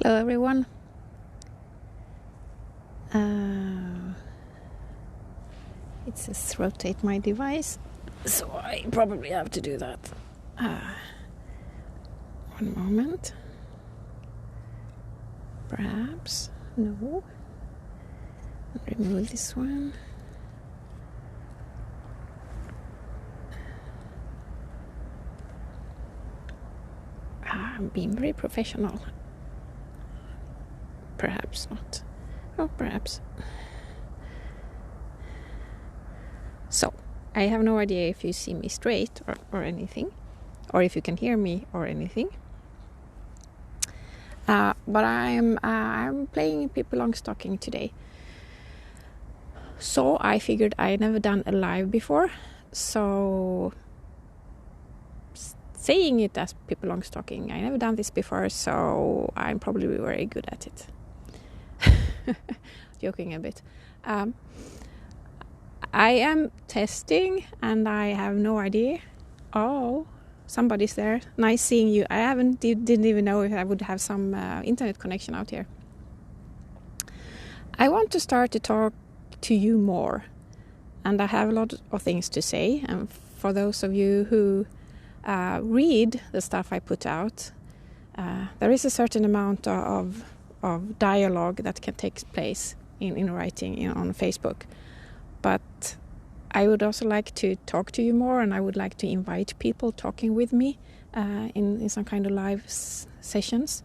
Hello everyone. It says rotate my device, so I probably have to do that. One moment. Perhaps. No. Remove this one. I'm being very professional. Perhaps not. Oh, perhaps. So, I have no idea if you see me straight or anything, or if you can hear me or anything. But I'm playing Pippi Longstocking today. So I figured I never done a live before, so saying it as Pippi Longstocking, I never done this before, so I'm probably very good at it. Joking a bit. I am testing and I have no idea. Oh, somebody's there. Nice seeing you. I didn't even know if I would have some internet connection out here. I want to start to talk to you more, and I have a lot of things to say. And for those of you who read the stuff I put out, there is a certain amount of dialogue that can take place in writing on Facebook. But I would also like to talk to you more, and I would like to invite people talking with me in some kind of live sessions.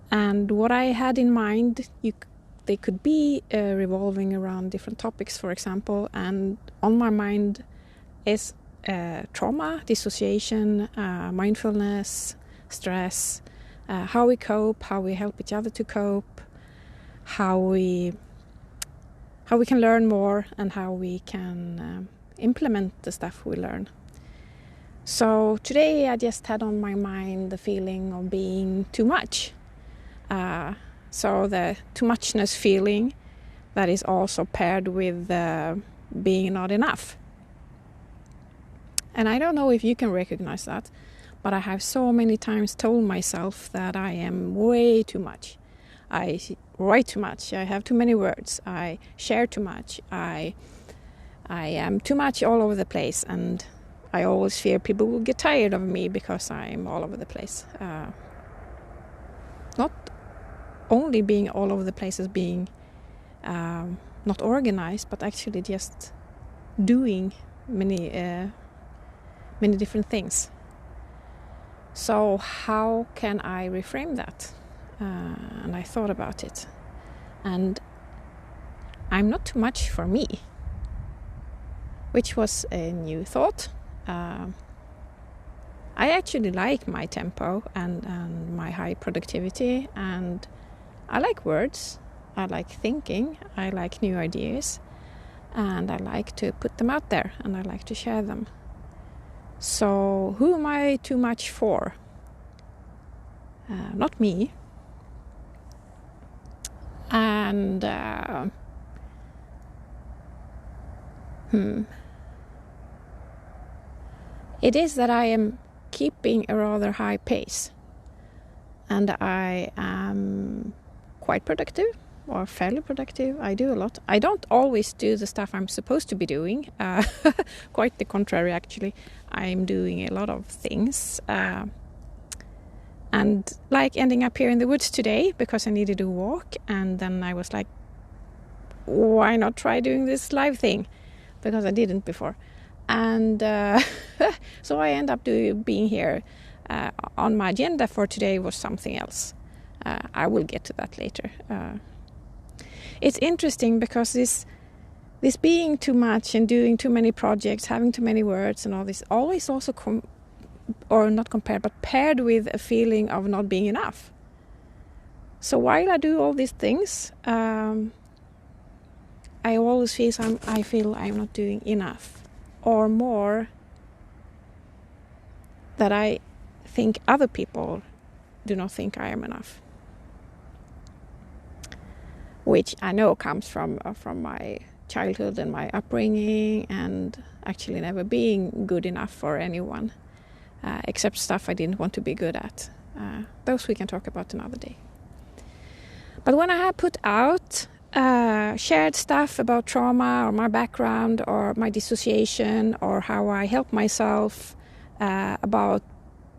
And what I had in mind, they could be revolving around different topics, for example. And on my mind is trauma, dissociation, mindfulness, stress, how we cope, how we help each other to cope, how we can learn more, and how we can implement the stuff we learn. So today I just had on my mind the feeling of being too much. So the too muchness feeling that is also paired with being not enough. And I don't know if you can recognize that, but I have so many times told myself that I am way too much. I write too much. I have too many words. I share too much. I am too much all over the place, and I always fear people will get tired of me because I'm all over the place. Not only being all over the place as being not organized, but actually just doing many different things. So how can I reframe that? And I thought about it. And I'm not too much for me, which was a new thought. I actually like my tempo and my high productivity, and I like words, I like thinking, I like new ideas, and I like to put them out there, and I like to share them. So who am I too much for? Not me. And it is that I am keeping a rather high pace, and I am quite productive, or fairly productive. I do a lot. I don't always do the stuff I'm supposed to be doing. Quite the contrary, actually. I'm doing a lot of things. And like ending up here in the woods today because I needed to walk, and then I was like, why not try doing this live thing? Because I didn't before. And so I end up being here. On my agenda for today was something else. I will get to that later. It's interesting because this being too much and doing too many projects, having too many words and all this, always also paired with a feeling of not being enough. So while I do all these things, I always feel I'm not doing enough, or more, that I think other people do not think I am enough, which I know comes from my childhood and my upbringing, and actually never being good enough for anyone, except stuff I didn't want to be good at. Those we can talk about another day. But when I have put out shared stuff about trauma or my background or my dissociation or how I help myself about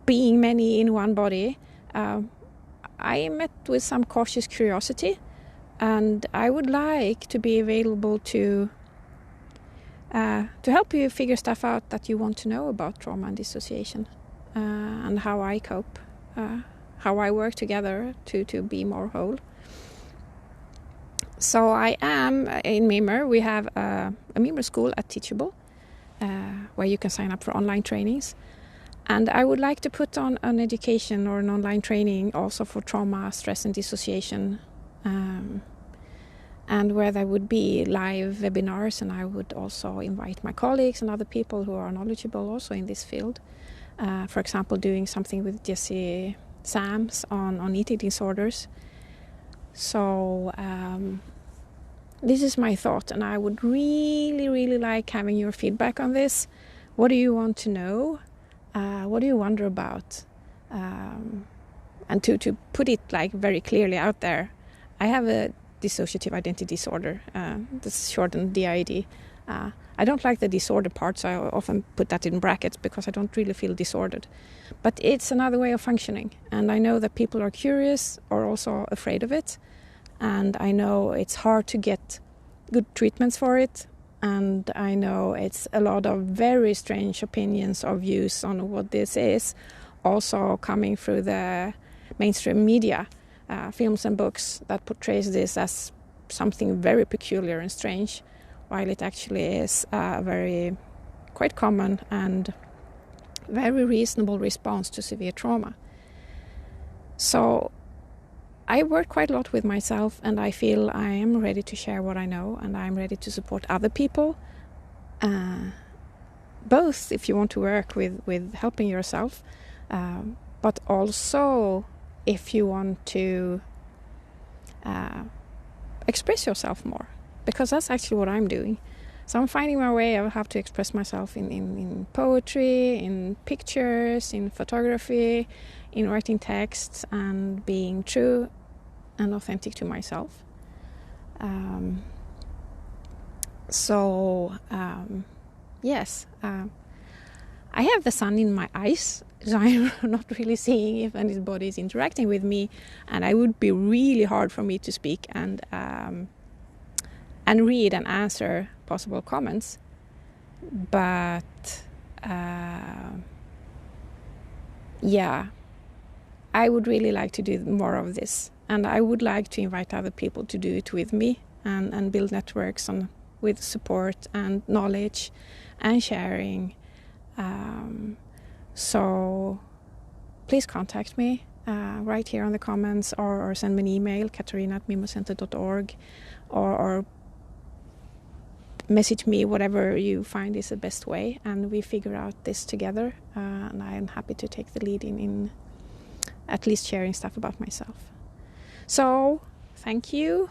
being many in one body, I met with some cautious curiosity, and I would like to be available to help you figure stuff out that you want to know about trauma and dissociation, and how I cope, how I work together to be more whole. So I am in Mimmer. We have a Mimmer school at Teachable, where you can sign up for online trainings. And I would like to put on an education or an online training also for trauma, stress and dissociation, and where there would be live webinars, and I would also invite my colleagues and other people who are knowledgeable also in this field. For example, doing something with Jesse Sams on eating disorders. So this is my thought, and I would really, really like having your feedback on this. What do you want to know? What do you wonder about? And to put it like very clearly out there, I have a dissociative identity disorder. That's shortened DID. I don't like the disorder part, so I often put that in brackets because I don't really feel disordered. But it's another way of functioning, and I know that people are curious or also afraid of it, and I know it's hard to get good treatments for it. And I know it's a lot of very strange opinions or views on what this is, also coming through the mainstream media, films and books that portrays this as something very peculiar and strange, while it actually is a very quite common and very reasonable response to severe trauma. So I work quite a lot with myself, and I feel I am ready to share what I know, and I'm ready to support other people, both if you want to work with helping yourself, but also if you want to express yourself more, because that's actually what I'm doing. So I'm finding my way of how to express myself in poetry, in pictures, in photography, in writing texts, and being true and authentic to myself. Yes, I have the sun in my eyes, so I'm not really seeing if anybody is interacting with me, and it would be really hard for me to speak and read and answer possible comments. But I would really like to do more of this, and I would like to invite other people to do it with me and build networks with support and knowledge and sharing. So please contact me right here on the comments, or send me an email, katarina@mimocenter.org, or message me, whatever you find is the best way, and we figure out this together. And I am happy to take the lead in at least sharing stuff about myself. So thank you.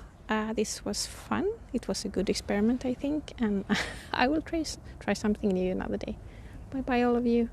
This was fun. It was a good experiment, I think, and I will try something new another day. Bye bye all of you.